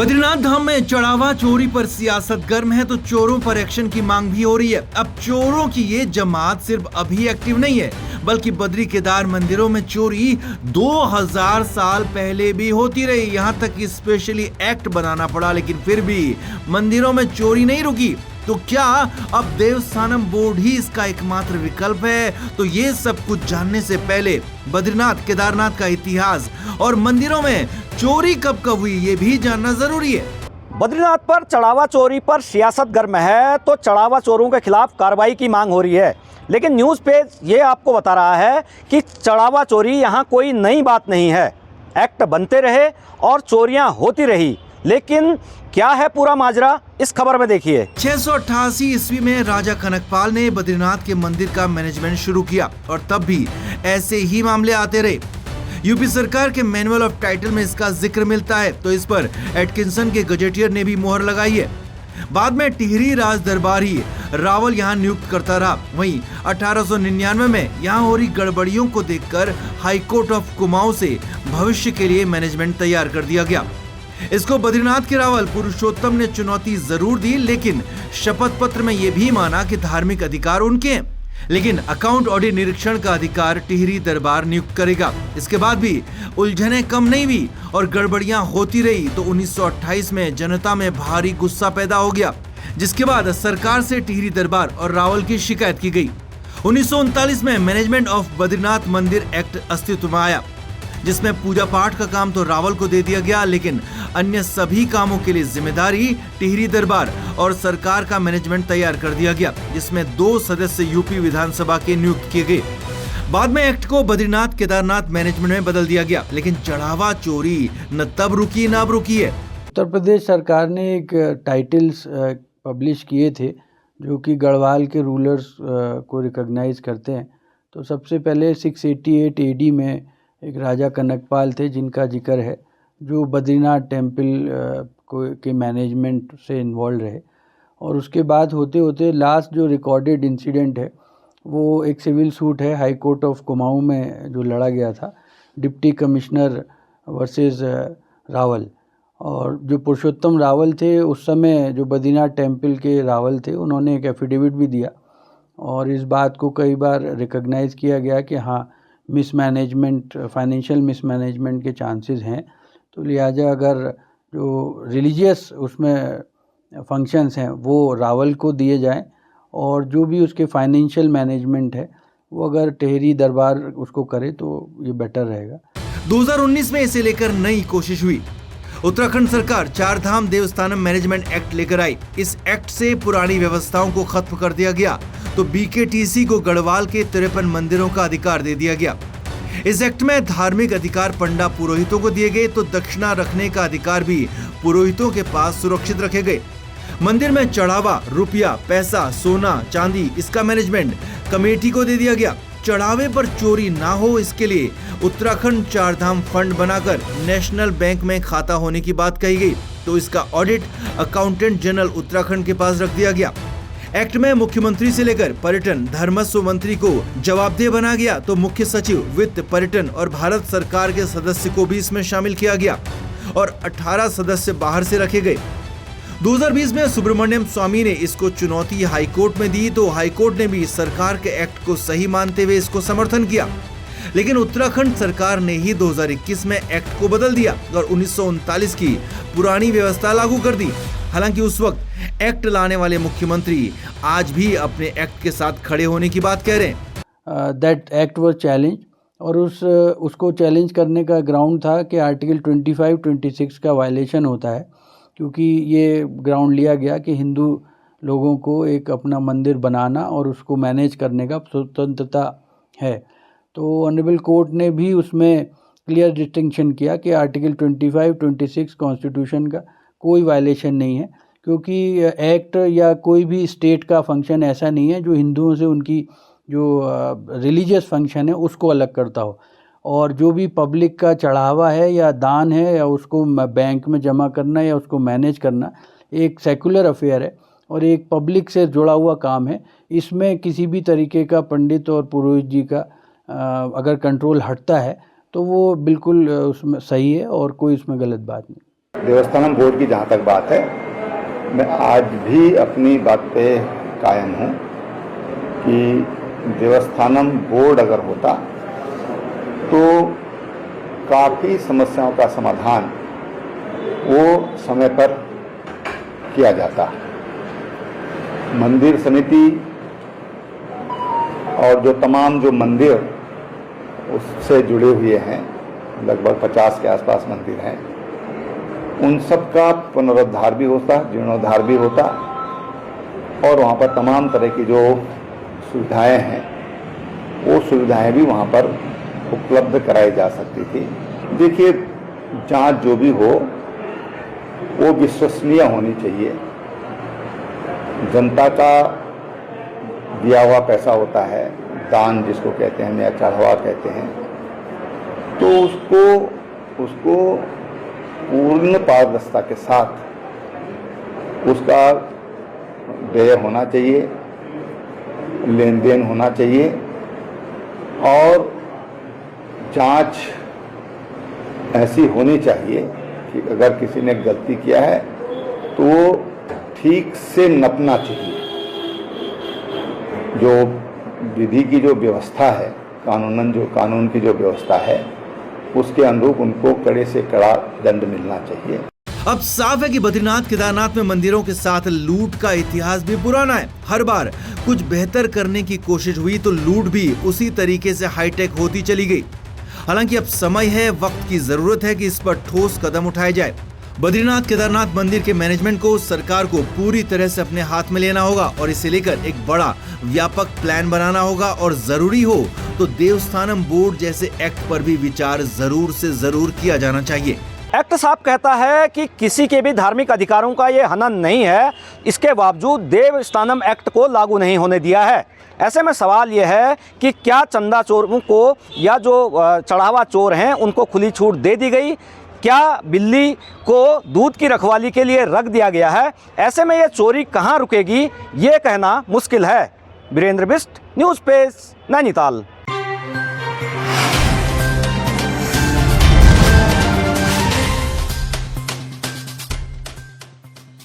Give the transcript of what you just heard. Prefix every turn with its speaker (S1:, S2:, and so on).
S1: बद्रीनाथ धाम में चढ़ावा चोरी पर सियासत गर्म है तो चोरों पर एक्शन की मांग भी हो रही है। अब चोरों की ये जमात सिर्फ अभी एक्टिव नहीं है, बल्कि बद्री केदार मंदिरों में चोरी 2000 साल पहले भी होती रही। यहाँ तक कि स्पेशली एक्ट बनाना पड़ा, लेकिन फिर भी मंदिरों में चोरी नहीं रुकी। तो क्या अब देवस्थानम बोर्ड ही इसका एकमात्र विकल्प है? तो ये सब कुछ जानने से पहले बद्रीनाथ केदारनाथ का इतिहास और मंदिरों में चोरी कब कब हुई ये भी जानना जरूरी है।
S2: बद्रीनाथ पर चढ़ावा चोरी पर सियासत गर्म है तो चढ़ावा चोरों के खिलाफ कार्रवाई की मांग हो रही है। लेकिन न्यूज़ पेज ये आपको बता रहा है कि चढ़ावा चोरी यहाँ कोई नई बात नहीं है। एक्ट बनते रहे और चोरियां होती रही, लेकिन क्या है पूरा माजरा, इस खबर में देखिए।
S1: 688 ईस्वी में राजा कनकपाल ने बद्रीनाथ के मंदिर का मैनेजमेंट शुरू किया और तब भी ऐसे ही मामले आते रहे। यूपी सरकार के मैनुअल ऑफ टाइटल में इसका जिक्र मिलता है, तो इस पर एटकिंसन के गजेटियर ने भी मोहर लगाई है। बाद में टिहरी राज दरबारी रावल यहाँ नियुक्त करता रहा। वहीं 1899 में यहाँ हो रही गड़बड़ियों को देखकर हाईकोर्ट ऑफ कुमाऊं से भविष्य के लिए मैनेजमेंट तैयार कर दिया गया। इसको बद्रीनाथ के रावल पुरुषोत्तम ने चुनौती जरूर दी, लेकिन शपथ पत्र में ये भी माना कि धार्मिक अधिकार उनके हैं, लेकिन अकाउंट ऑडिट निरीक्षण का अधिकार टिहरी दरबार नियुक्त करेगा। इसके बाद भी उलझने कम नहीं हुई और गड़बड़ियां होती रही, तो 1928 में जनता में भारी गुस्सा पैदा हो गया, जिसके बाद सरकार से टिहरी दरबार और रावल की शिकायत की गई। 1939 में मैनेजमेंट ऑफ बद्रीनाथ मंदिर एक्ट अस्तित्व में आया, जिसमें पूजा पाठ का काम तो रावल को दे दिया गया, लेकिन अन्य सभी कामों के लिए जिम्मेदारी टिहरी दरबार और सरकार का मैनेजमेंट तैयार कर दिया गया, जिसमें 2 सदस्य यूपी विधानसभा के नियुक्त किए गए। बाद में एक्ट को बद्रीनाथ केदारनाथ मैनेजमेंट में बदल दिया गया, लेकिन चढ़ावा चोरी न तब रुकी न अब रुकी है।
S3: उत्तर प्रदेश सरकार ने एक टाइटल्स पब्लिश किए थे जो कि गढ़वाल के रूलर्स को रिकॉग्नाइज करते हैं। तो सबसे पहले 688 AD में एक राजा कनकपाल थे जिनका जिक्र है, जो बद्रीनाथ टेम्पल के मैनेजमेंट से इन्वॉल्व रहे। और उसके बाद होते होते लास्ट जो रिकॉर्डेड इंसिडेंट है वो एक सिविल सूट है हाई कोर्ट ऑफ कुमाऊं में जो लड़ा गया था, डिप्टी कमिश्नर वर्सेस रावल। और जो पुरुषोत्तम रावल थे उस समय जो बद्रीनाथ टेम्पल के रावल थे, उन्होंने एक एफिडेविट भी दिया और इस बात को कई बार रिकॉग्नाइज किया गया कि हाँ मिसमैनेजमेंट, फाइनेंशियल मिसमैनेजमेंट के चांसेस हैं। तो लिहाजा अगर जो रिलीजियस उसमें फंक्शंस हैं वो रावल को दिए जाएं और जो भी उसके फाइनेंशियल मैनेजमेंट है वो अगर टिहरी दरबार उसको करे तो ये बेटर रहेगा।
S1: 2019 में इसे लेकर नई कोशिश हुई। उत्तराखंड सरकार चारधाम देवस्थानम मैनेजमेंट एक्ट लेकर आई। इस एक्ट से पुरानी व्यवस्थाओं को खत्म कर दिया गया, तो BKTC को गढ़वाल के 53 मंदिरों का अधिकार दे दिया गया। इस एक्ट में धार्मिक अधिकार पंडा पुरोहितों को दिए गए, तो दक्षिणा रखने का अधिकार भी पुरोहितों के पास सुरक्षित रखे गए। मंदिर में चढ़ावा, रुपया, पैसा, सोना, चांदी, इसका मैनेजमेंट कमेटी को दे दिया गया। चढ़ावे पर चोरी ना हो इसके लिए उत्तराखंड चारधाम फंड बनाकर नेशनल बैंक में खाता होने की बात कही गई, तो इसका ऑडिट अकाउंटेंट जनरल उत्तराखंड के पास रख दिया गया। एक्ट में मुख्यमंत्री से लेकर पर्यटन धर्मस्व मंत्री को जवाबदेह बना गया, तो मुख्य सचिव, वित्त, पर्यटन और भारत सरकार के सदस्य को भी इसमें शामिल किया गया और 18 सदस्य बाहर से रखे गए। 2020 में सुब्रमण्यम स्वामी ने इसको चुनौती हाईकोर्ट में दी, तो हाईकोर्ट ने भी सरकार के एक्ट को सही मानते हुए इसको समर्थन किया, लेकिन उत्तराखंड सरकार ने ही 2021 में एक्ट को बदल दिया और 1939 की पुरानी व्यवस्था लागू कर दी। हालांकि उस वक्त एक्ट लाने वाले मुख्यमंत्री आज भी अपने एक्ट के साथ खड़े होने की बात कह रहे हैं।
S3: दैट एक्ट वाज चैलेंज और उसको चैलेंज करने का ग्राउंड था कि आर्टिकल 25-26 का वायलेशन होता है, क्योंकि ये ग्राउंड लिया गया कि हिंदू लोगों को एक अपना मंदिर बनाना और उसको मैनेज करने का स्वतंत्रता है। तो ऑनरेबल कोर्ट ने भी उसमें क्लियर डिस्टिंक्शन किया कि आर्टिकल 25-26 कॉन्स्टिट्यूशन का कोई वायलेशन नहीं है, क्योंकि एक्ट या कोई भी स्टेट का फंक्शन ऐसा नहीं है जो हिंदुओं से उनकी जो रिलीजियस फंक्शन है उसको अलग करता हो। और जो भी पब्लिक का चढ़ावा है या दान है या उसको बैंक में जमा करना या उसको मैनेज करना एक सेकुलर अफेयर है और एक पब्लिक से जुड़ा हुआ काम है। इसमें किसी भी तरीके का पंडित और पुरोहित जी का अगर कंट्रोल हटता है तो वो बिल्कुल उसमें सही है और कोई उसमें गलत बात नहीं।
S4: देवस्थानम बोर्ड की जहाँ तक बात है, मैं आज भी अपनी बात पे कायम हूँ कि देवस्थानम बोर्ड अगर होता तो काफ़ी समस्याओं का समाधान वो समय पर किया जाता। मंदिर समिति और जो तमाम जो मंदिर उससे जुड़े हुए हैं, लगभग 50 के आसपास मंदिर हैं, उन सब का पुनरुद्धार भी होता, जीर्णोद्धार भी होता और वहाँ पर तमाम तरह की जो सुविधाएं हैं वो सुविधाएं भी वहाँ पर उपलब्ध कराई जा सकती थी। देखिए, जांच जो भी हो वो विश्वसनीय होनी चाहिए। जनता का दिया हुआ पैसा होता है, दान जिसको कहते हैं या चढ़ावा कहते हैं, तो उसको पूर्ण पारदर्शिता के साथ उसका व्यय होना चाहिए, लेन देन होना चाहिए और जांच ऐसी होनी चाहिए कि अगर किसी ने गलती किया है तो वो ठीक से नपना चाहिए। जो विधि की जो व्यवस्था है, कानून की जो व्यवस्था है, उसके अनुरूप उनको कड़े से कड़ा दंड मिलना चाहिए।
S1: अब साफ है कि बद्रीनाथ केदारनाथ में मंदिरों के साथ लूट का इतिहास भी पुराना है। हर बार कुछ बेहतर करने की कोशिश हुई तो लूट भी उसी तरीके से हाईटेक होती चली गई। हालांकि अब समय है, वक्त की जरूरत है कि इस पर ठोस कदम उठाए जाए। बद्रीनाथ केदारनाथ मंदिर के मैनेजमेंट को सरकार को पूरी तरह से अपने हाथ में लेना होगा और इसे लेकर एक बड़ा व्यापक प्लान बनाना होगा और जरूरी हो तो देवस्थानम बोर्ड जैसे एक्ट पर भी विचार जरूर से जरूर किया जाना चाहिए।
S2: एक्ट साफ कहता है कि किसी के भी धार्मिक अधिकारों का ये हनन नहीं है, इसके बावजूद देवस्थानम एक्ट को लागू नहीं होने दिया है। ऐसे में सवाल यह है कि क्या चंदा चोरों को या जो चढ़ावा चोर हैं उनको खुली छूट दे दी गई? क्या बिल्ली को दूध की रखवाली के लिए रख दिया गया है? ऐसे में ये चोरी कहाँ रुकेगी, ये कहना मुश्किल है। Virendra Bisht, news page, Nainital.